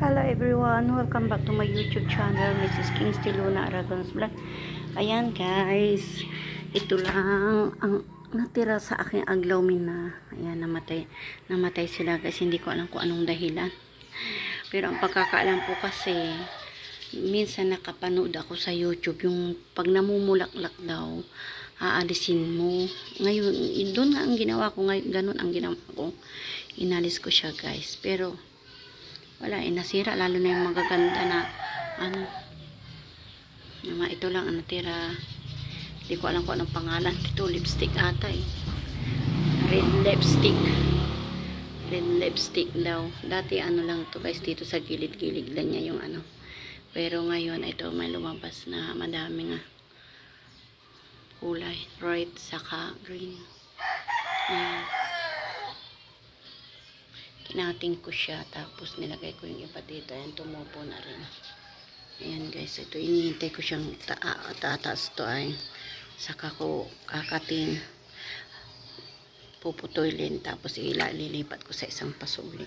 Hello everyone, welcome back to my YouTube channel, Mrs. Kingsley Luna Aragon's Vlog. Ayan guys, ito lang ang natira sa aking aglaw mina. Ayan, namatay sila guys, hindi ko alam kung anong dahilan. Pero ang pagkakaalam po kasi, minsan nakapanood ako sa YouTube, yung pag namumulaklak daw, aalisin mo. Ngayon, doon nga ang ginawa ko, ngayon, ganun ang ginawa ko. Inalis ko siya guys, pero wala, nasira, lalo na yung magaganda na ito lang ang natira. Hindi ko alam kung anong pangalan ito, lipstick ata red lipstick daw. Dati lang to guys, dito sa gilid-gilid lang niya yung pero ngayon ito may lumabas na madaming kulay, red saka green. Ayan, kinating ko siya, tapos nilagay ko yung iba dito. Ayan, tumupo na rin. Ayan guys, ito inihintay ko siyang tataas to saka ko kakating, puputulin, tapos lilipat ko sa isang pasuli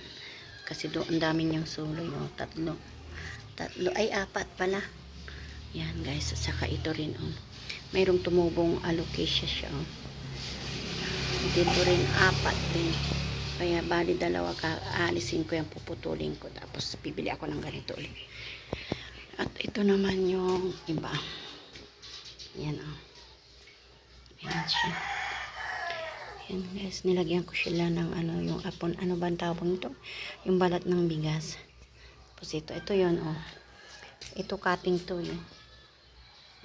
kasi doon ang dami niyang suloy. Tatlo ay apat pala. Ayan guys, saka ito rin mayroong tumubong alocasia siya dito rin, apat din. Kaya bali dalawa, aalisin ko yung puputulin ko, tapos bibili ako ng ganito ulit. At ito naman yung iba. Yan ayan siya. Yan guys, nilagyan ko sila ng yung apon, ba ang tawag nito? Yung balat ng bigas. Tapos ito yun ito cutting to yun.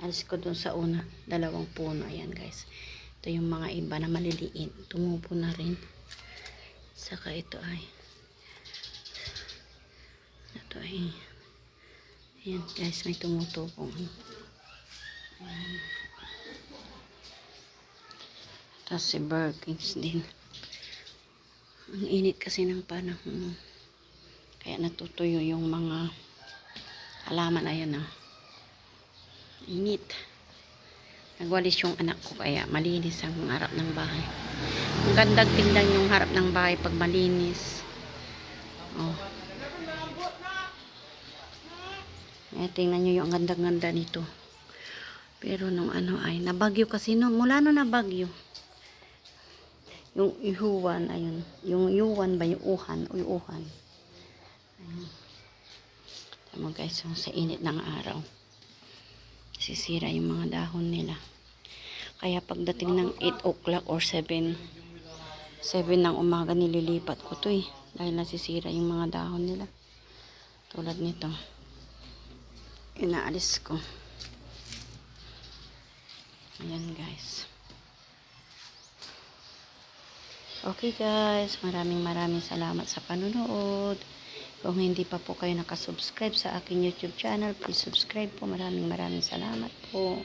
Alis ko dun sa una, dalawang puno. Ayan guys, ito yung mga iba na maliliit, tumupo na rin. Saka ito ayan guys, may tumutupong ayan. Tapos si Birkins din, ang init kasi ng panahon, kaya natutuyo yung mga halaman. Ayan init. Nagwalis yung anak ko, kaya malinis ang harap ng bahay. Ang gandang tingnan yung harap ng bahay pag malinis. Tingnan nyo yung gandang-ganda nito. Pero nung nabagyo kasi mula nabagyo. Yung ihuwan, ayun. Yung yuwan ba, yung uhan. Ayun. Tama guys, sa init ng araw, sisira yung mga dahon nila. Kaya pagdating ng 8 o'clock or 7 ng umaga, nililipat ko to dahil nasisira yung mga dahon nila. Tulad nito, inaalis ko. Ayan guys. Okay guys, maraming salamat sa panonood. Kung hindi pa po kayo nakasubscribe sa aking YouTube channel, please subscribe po. Maraming salamat po.